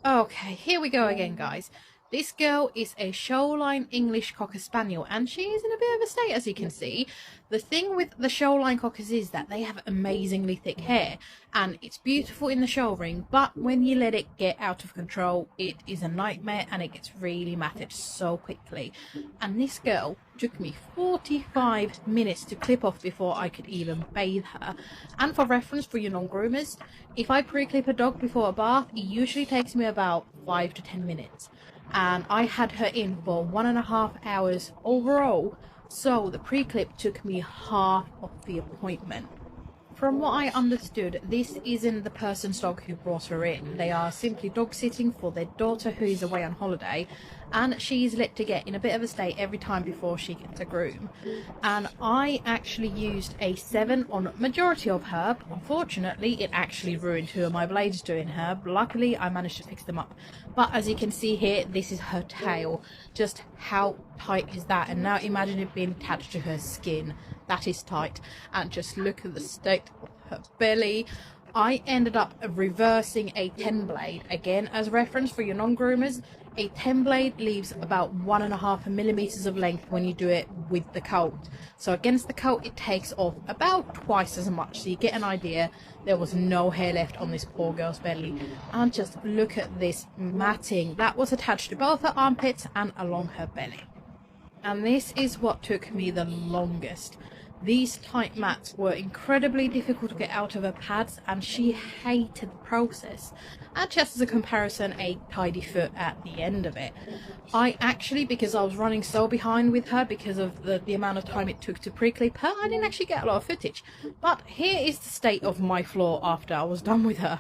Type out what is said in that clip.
Okay, here we go again, guys. This girl is a showline English Cocker Spaniel, and she is in a bit of a state, as you can see. The thing with the showline Cockers is that they have amazingly thick hair, and it's beautiful in the show ring, but when you let it get out of control, it is a nightmare, and it gets really matted so quickly. And this girl took me 45 minutes to clip off before I could even bathe her. And for reference for your non-groomers, if I pre-clip a dog before a bath, it usually takes me about 5 to 10 minutes. And I had her in for 1.5 hours overall, so the pre-clip took me half of the appointment. From what I understood, this isn't the person's dog who brought her in. They are simply dog sitting for their daughter who is away on holiday, and she's let to get in a bit of a state every time before she gets a groom. And I actually used a 7 on majority of her. Unfortunately, it actually ruined 2 of my blades doing her. Luckily, I managed to fix them up. But as you can see here, this is her tail. Just how tight is that? And now imagine it being attached to her skin. That is tight. And just look at the state of her belly. I ended up reversing a 10 blade. Again, as reference for your non-groomers, a 10 blade leaves about 1.5 millimeters of length when you do it with the coat. So against the coat, it takes off about twice as much. So you get an idea. There was no hair left on this poor girl's belly. And just look at this matting. That was attached to both her armpits and along her belly. And this is what took me the longest. These tight mats were incredibly difficult to get out of her pads, and she hated the process. And just as a comparison, a tidy foot at the end of it. I actually, because I was running so behind with her because of the amount of time it took to pre-clip her, I didn't actually get a lot of footage. But here is the state of my floor after I was done with her.